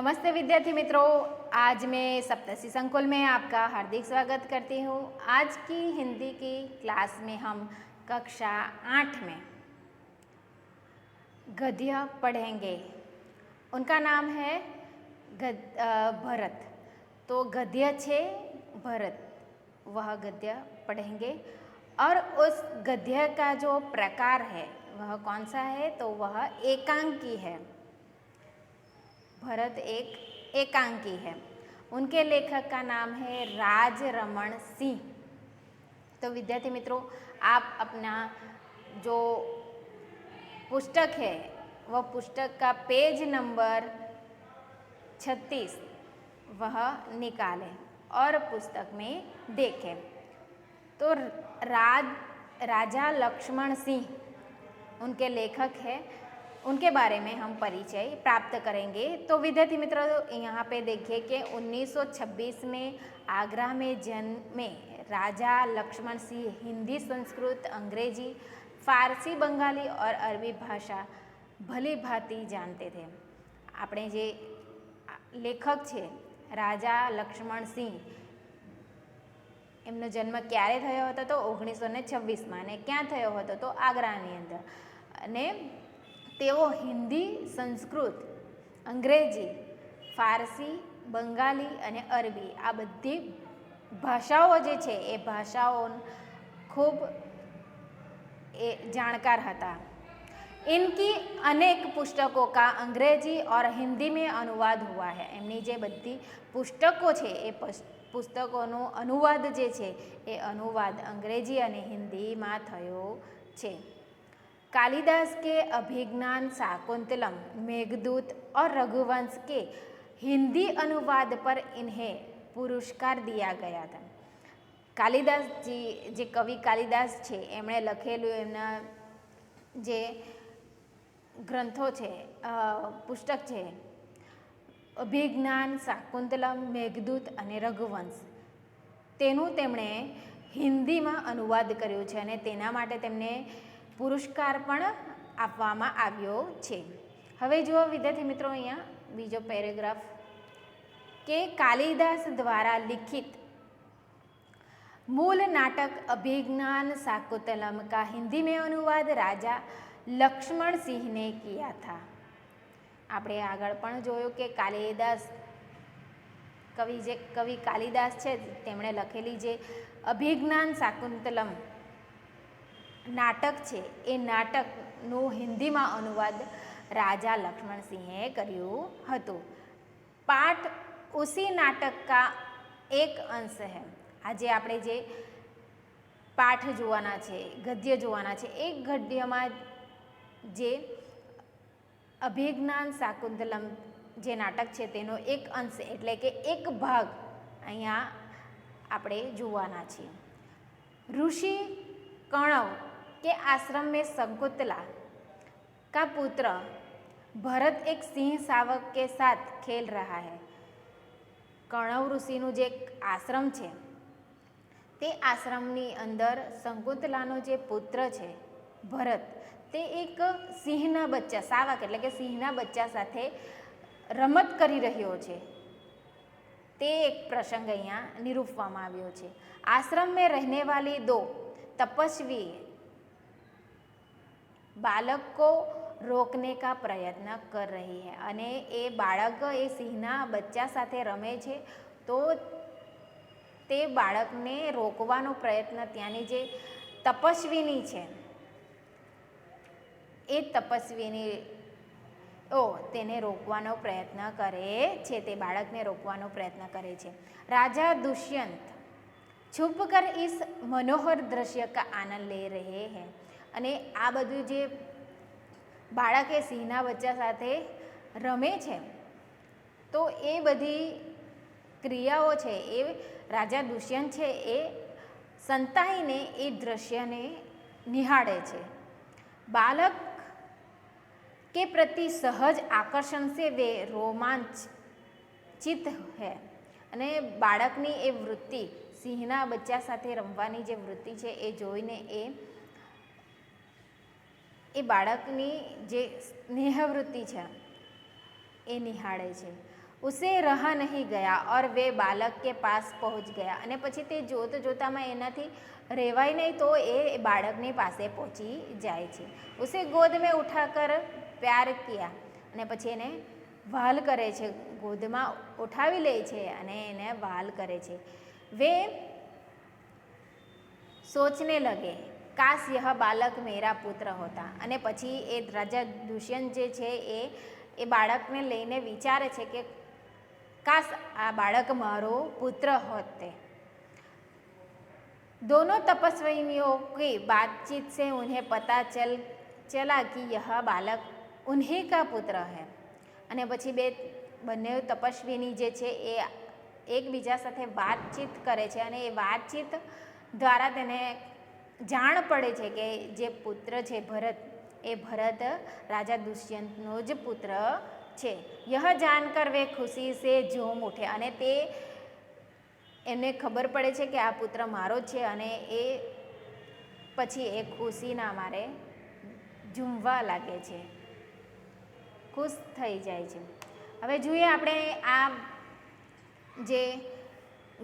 नमस्ते विद्यार्थी मित्रों। आज मैं सप्तशी संकुल में आपका हार्दिक स्वागत करती हूँ। आज की हिंदी की क्लास में हम कक्षा 8 में गद्य पढ़ेंगे। उनका नाम है भरत। तो गद्य छे भरत, वह गद्य पढ़ेंगे और उस गद्य का जो प्रकार है वह कौन सा है, तो वह एकांकी है। भरत एक एकांकी है। उनके लेखक का नाम है राजरमण सिंह। तो विद्यार्थी मित्रों, आप अपना जो पुस्तक है वह पुस्तक का पेज नंबर 36 वह निकालें और पुस्तक में देखें। तो राजा लक्ष्मण सिंह उनके लेखक है, उनके बारे में हम परिचय प्राप्त करेंगे। तो विद्यार्थी मित्रों, यहाँ पे देखिए कि 1926 में आगरा में जन्मे राजा लक्ष्मण सिंह हिंदी, संस्कृत, अंग्रेजी, फारसी, बंगाली और अरबी भाषा भली भांति जानते थे। આપણે જે લેખક છે રાજા લક્ષ્મણ સિંહ, એમનો જન્મ ક્યારે થયો હતો તો 1926માં, અને ક્યાં થયો હતો તો આગ્રાની અંદર। અને તેઓ હિન્દી, સંસ્કૃત, અંગ્રેજી, ફારસી, બંગાળી અને અરબી આ બધી ભાષાઓ જે છે એ ભાષાઓ ખૂબ જાણકાર હતા। इनकी अनेक पुस्तकों का अंग्रेजी और हिंदी में अनुवाद हुआ है। एमनी जे बधी पुस्तकों छे ए पुस्तकों अनुवाद जे छे ए अनुवाद अंग्रेजी और हिंदी में थयो छे। कालिदास के अभिज्ञान शाकुंतलम, मेघदूत और रघुवंश के हिंदी अनुवाद पर इन्हें पुरस्कार दिया गया था। कालिदास जी जे कवि कालिदास छे एमणे लखेलू एमना जे ग्रंथों छे, पुस्तक छे अभिज्ञान, शाकुंतलम, मेघदूत अने रघुवंश, तेनुं तेमणे हिंदीमां अनुवाद कर्यो छे अने तेना माटे तेमने पुरस्कार पण आपवामां आव्यो छे। हवे जुओ विद्यार्थी मित्रों, अहींया बीजो पेरेग्राफ के कालिदास द्वारा लिखित मूल नाटक अभिज्ञान शाकुंतलम का हिंदी में अनुवाद राजा लक्ष्मण सिंह ने किया था। આપણે આગળ પણ જોયું કે કાલિદાસ કવિ કાલિદાસ છે તેમણે લખેલી જે અભિજ્ઞાન શાકુંતલમ નાટક છે એ નાટકનું હિન્દીમાં अनुवाद राजा लक्ष्मण सिंहे કર્યું હતું। पाठ उसी नाटक का एक अंश है। આજે આપણે જે પાઠ જોવાના છે, ગદ્ય જોવાના છે, એક ગદ્યમાં જે અભિજ્ઞાન શાકુંતલમ જે નાટક છે તેનો એક અંશ એટલે કે એક ભાગ અહીંયા આપણે જોવાના છીએ। ऋषि कणव के आश्रम में शकुंतला का पुत्र भरत एक सिंह शावक के साथ खेल रहा है। कणव ऋषिનું જે આશ્રમ છે તે આશ્રમની અંદર શકુંતલાનો જે પુત્ર છે ભરત, તે એક સિંહના બચ્ચા, શાવક એટલે કે સિંહના બચ્ચા સાથે રમત કરી રહ્યો છે। તે એક પ્રસંગ અહીંયા નિરૂપવામાં આવ્યો છે। आश्रम में रहने वाली दो तपस्वी बालक को रोकने का प्रयत्न कर रही है। અને એ બાળક એ સિંહના બચ્ચા સાથે રમે છે તો તે બાળકને રોકવાનો પ્રયત્ન ત્યાંની જે તપસ્વીની છે એ તપસ્વીની તેને રોકવાનો પ્રયત્ન કરે છે, તે બાળકને રોકવાનો પ્રયત્ન કરે છે। राजा दुष्यंत छुपकर इस मनोहर दृश्य का आनंद ले रहे हैं। અને આ બધું જે બાળક એ સિંહના બચ્ચા સાથે રમે છે તો એ બધી ક્રિયાઓ છે એ રાજા દુષ્યંત છે એ સંતાઈને એ દૃશ્યને નિહાળે છે। બાલક के प्रति सहज आकर्षण से वे रोमांचित है। અને બાળકની એ વૃત્તિ, સિંહના બચ્ચા સાથે રમવાની જે વૃત્તિ છે એ જોઈને એ બાળકની જે સ્નેહવૃત્તિ છે એ નિહાળે છે। ઉસે રહા નહીં ગયા ઓર વે બાલક કે પાસ પહોંચ ગયા. અને પછી તે જોતામાં એનાથી રહેવાય નહીં તો એ બાળકની પાસે પહોંચી જાય છે. ઉસે ગોદ મેં ઉઠાકર પ્યાર કિયા, અને પછી એને વહાલ કરે છે, ગોદમાં ઉઠાવી લે છે અને એને વહાલ કરે છે. વે સોચને લગે કાશ યહ બાલક મેરા પુત્ર હોતા. અને પછી એ રાજા દુષ્યંત જે છે એ બાળકને લઈને વિચારે છે કે કાશ આ બાળક મારો પુત્ર હોત. તે दोनों तपस्वियों की बातचीत से उन्हें पता चला कि यह बालक उन्हीं का पुत्र है. અને પછી બંને તપસ્વીની જે છે એ એકબીજા સાથે વાતચીત કરે છે અને એ વાતચીત દ્વારા તેને જાણ પડે છે કે જે પુત્ર છે ભરત, એ ભરત રાજા દુષ્યંતનો જ પુત્ર છે. યહ જાણકર વે ખુશી સે ઝૂમ ઉઠે. અને તે એમને ખબર પડે છે કે આ પુત્ર મારો જ છે અને એ પછી એ ખુશીના મારે ઝૂમવા લાગે છે, ખુશ થઈ જાય છે. હવે જોઈએ આપણે આ જે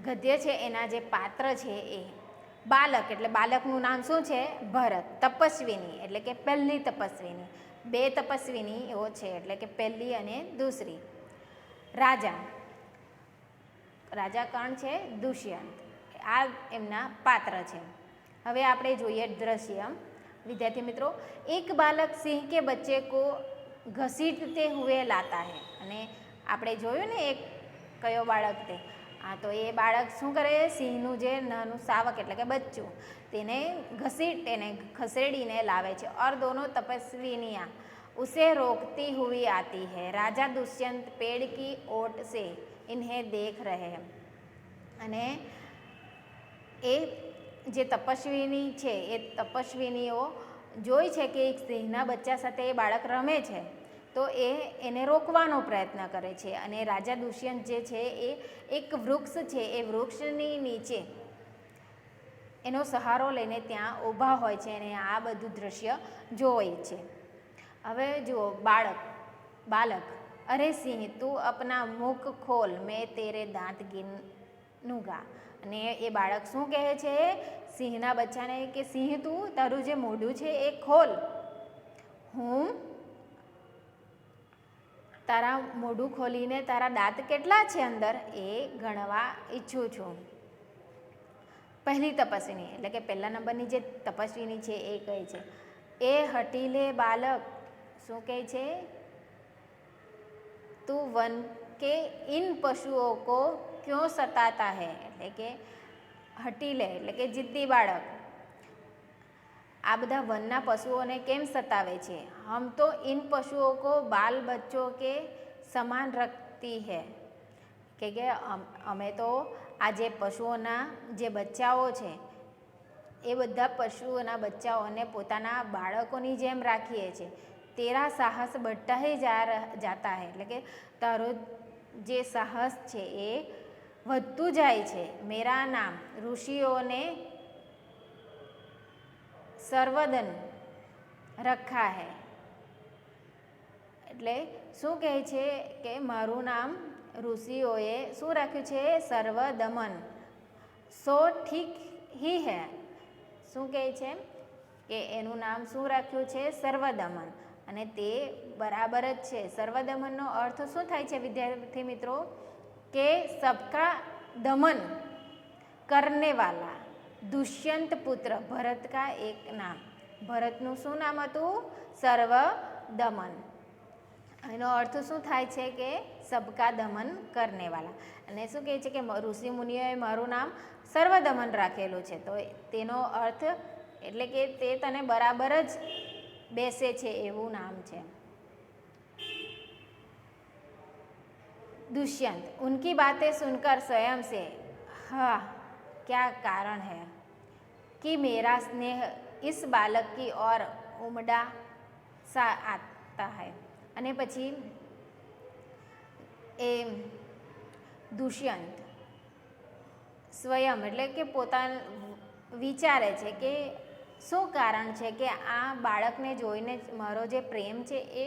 ગદ્ય છે એના જે પાત્ર છે એ બાલક, એટલે બાલકનું નામ શું છે? ભરત. તપસ્વીની એટલે કે પહેલી તપસ્વીની, બે તપસ્વીનીઓ છે એટલે કે પહેલી અને દૂસરી. રાજા, રાજા કોણ છે? દુષ્યંત. આ એમના પાત્ર છે. હવે આપણે જોઈએ દ્રશ્ય. વિદ્યાર્થી મિત્રો, એક બાલક સિંહ કે બચ્ચે કો ઘસીટતે હુએ લાતા હૈ. અને આપણે જોયું ને એક કયો બાળક તે, હા તો એ બાળક શું કરે? સિંહનું જે નાનું શાવક એટલે કે બચ્ચું, તેને એને ખસેડીને લાવે છે. ઓર દોનો તપસ્વીનિયા ઉસે રોકતી હુઈ આતી હૈ. રાજા દુષ્યંત પેડ કી ઓટ સે ઇન્हें દેખ રહે हैं. અને એ જે તપસ્વીની છે એ તપસ્વીનીઓ જોઈ છે કે એક સિંહના બચ્ચા સાથે એ બાળક રમે છે, તો એને રોકવાનો પ્રયત્ન કરે છે. અને રાજા દુષ્યંત જે છે એ એક વૃક્ષ છે, એ વૃક્ષની નીચે એનો સહારો લઈને ત્યાં ઊભા હોય છે અને આ બધું દ્રશ્ય જોવે છે. હવે જુઓ બાલક, અરે સિંહ તું અપના મુખ ખોલ, મેં તેરે દાંત ગિનૂંગા. અને એ બાળક શું કહે છે સિંહના બચ્ચાને કે સિંહ તું તારું જે મોઢું છે એ ખોલ, હું તારા મોઢું ખોલીને તારા દાંત કેટલા છે અંદર એ ગણવા ઈચ્છું છું. પહેલી તપસ્વીની એટલે કે પહેલા નંબરની જે તપસ્વીની છે એ કહે છે, એ હટીલે બાલક, શું કહે છે? તું વન કે ઇન પશુઓ કો ક્यों સતાતા હૈ. એટલે કે હટીલે એટલે કે જિદ્દી બાળક, આ બધા વનના પશુઓને કેમ સતાવે છે? હમ તો ઇન પશુઓ કો બાલ બચ્ચો કે સમાન રખતી હૈ. કે અમે તો આ જે પશુઓના જે બચ્ચાઓ છે એ બધા પશુઓના બચ્ચાઓને પોતાના બાળકોની જેમ રાખીએ છીએ. તેરા સાહસ बढ़ता ही જાતા હૈ. એટલે કે તારો જે સાહસ છે એ વધતું જાય છે. મેરા નામ ઋષિઓને સર્વદન રખા હૈ. એટલે શું કહે છે કે મારું નામ ઋષિઓએ શું રાખ્યું છે? સર્વદમન. સો ઠીક હી હૈ. શું કહે છે કે એનું નામ શું રાખ્યું છે? સર્વદમન. અને તે બરાબર જ છે. સર્વદમનનો અર્થ શું થાય છે વિદ્યાર્થી મિત્રો? કે સબકા દમન કરને વાલા. દુષ્યંત પુત્ર ભરત કા એક નામ. ભરતનું શું નામ હતું? સર્વદમન. એનો અર્થ શું થાય છે કે સબકા દમન કરને વાલા. અને શું કહે છે કે ઋષિ મુનિઓએ મારું નામ સર્વદમન રાખેલું છે. તો તેનો અર્થ એટલે કે તે તને બરાબર જ બેસે છે એવું નામ છે. दुष्यंत उनकी बातें सुनकर स्वयं से हाँ क्या कारण है कि मेरा स्नेह इस बालक की ओर उमड़ा सा आता है. અને પછી એ દુષ્યંત સ્વયં એટલે કે વિચારે છે કે શું કારણ છે કે આ બાળકને જોઈને મારો જે પ્રેમ છે એ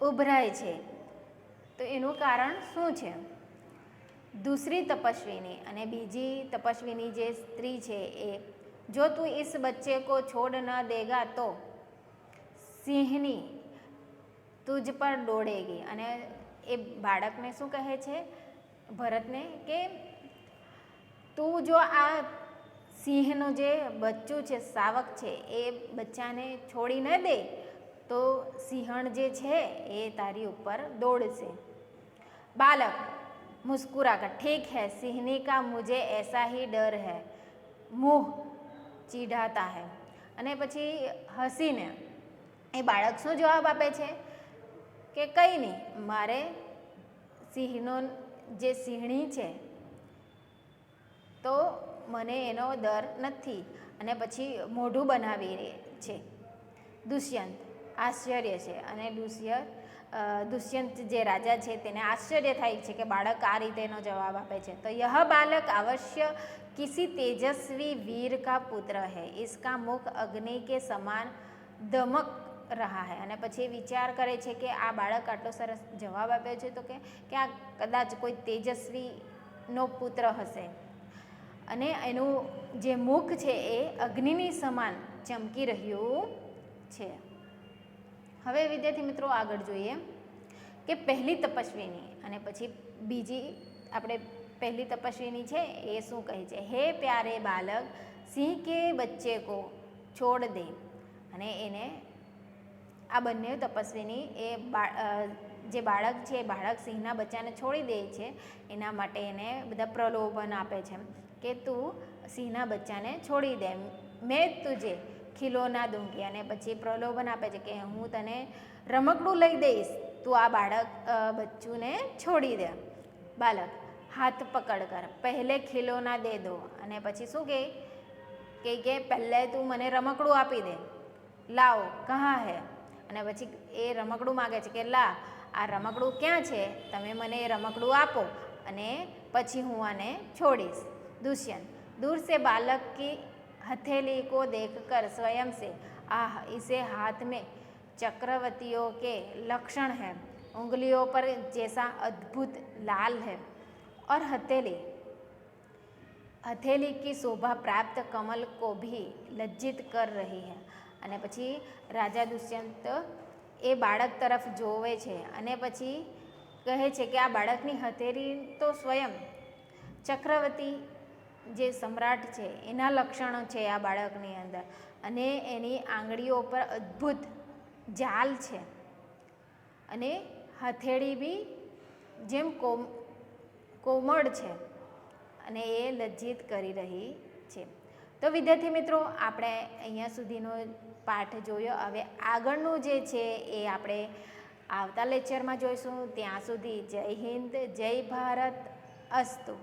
ઉભરાય છે. તો એનું કારણ શું છે? दूसरी तपस्विनी અને બીજી તપસ્વીની જે સ્ત્રી છે એ, જો તું इस बच्चे को छोड़ न देगा तो સિંહની તુજ પર દોડેગી. અને એ બાળકને શું કહે છે, ભરતને, કે તું જો આ સિંહનું જે બચ્ચું છે, શાવક છે, એ બચ્ચાને છોડી ન દે તો સિંહણ જે છે એ તારી ઉપર દોડશે. બાલક मुस्कुराकर ठीक है सिंहनी का मुझे ऐसा ही डर है मुँह ચીઢાતા હૈ. અને પછી હસીને એ બાળક શું જવાબ આપે છે કે કંઈ નહીં, મારે સિંહનો જે સિંહણી છે તો મને એનો ડર નથી. અને પછી મોઢું બનાવી રહે છે. દુષ્યંત આશ્ચર્ય છે અને દુષ્યંત જે રાજા છે તેને આશ્ચર્ય થાય છે કે બાળક આ રીતેનો જવાબ આપે છે. તો यह बालक अवश्य किसी तेजस्वी वीर का पुत्र है इसका मुख अग्नि के समान दमक रहा है. અને પછી વિચાર કરે છે કે આ બાળક આટલો સરસ જવાબ આપ્યો છે તો કે આ કદાચ કોઈ તેજસ્વીનો પુત્ર હશે અને એનું જે મુખ છે એ અગ્નિની સમાન ચમકી રહ્યું છે. હવે વિદ્યાર્થી મિત્રો આગળ જોઈએ કે પહેલી તપસ્વીની અને પછી બીજી આપણે પહેલી તપસ્વીની છે એ શું કહે છે, હે પ્યારે બાલક સિંહ કે બચ્ચે કો છોડ દે. અને એને આ બંને તપસ્વીની એ જે બાળક છે એ બાળક સિંહના બચ્ચાને છોડી દે છે. એના માટે એને બધા પ્રલોભન આપે છે કે તું સિંહના બચ્ચાને છોડી દે, મેં તુજે ખીલોના દૂંગી. અને પછી પ્રલોભન આપે છે કે હું તને રમકડું લઈ દઈશ, તું આ બાળક બચ્ચુને છોડી દે. બાલક હાથ પકડ કર પહેલે ખીલોના દે દો. અને પછી શું કે પહેલે તું મને રમકડું આપી દે, લાવ કહા હે. અને પછી એ રમકડું માગે છે કે લા આ રમકડું ક્યાં છે, તમે મને એ રમકડું આપો અને પછી હું આને છોડીશ. दुष्यंत दूर से बालक की हथेली को देखकर स्वयं से आह इसे हाथ में चक्रवर्तियों के लक्षण है, उंगलियों पर जैसा अद्भुत लाल है और हथेली की शोभा प्राप्त कमल को भी लज्जित कर रही है. અને પછી રાજા દુષ્યંત એ બાળક તરફ જોવે છે અને પછી કહે છે કે આ બાળકની હથેળી તો સ્વયં ચક્રવર્તી જે સમ્રાટ છે એના લક્ષણો છે આ બાળકની અંદર. અને એની આંગળીઓ પર અદ્ભુત જાલ છે અને હથેળી બી જેમ કોમળ છે અને એ લજ્જિત કરી રહી છે. તો વિદ્યાર્થી મિત્રો આપણે અહીંયા સુધીનો પાઠ જોયો. હવે આગળનું જે છે એ આપણે આવતા લેક્ચરમાં જોઈશું. ત્યાં સુધી જય હિન્દ, જય ભારત, અસ્તુ.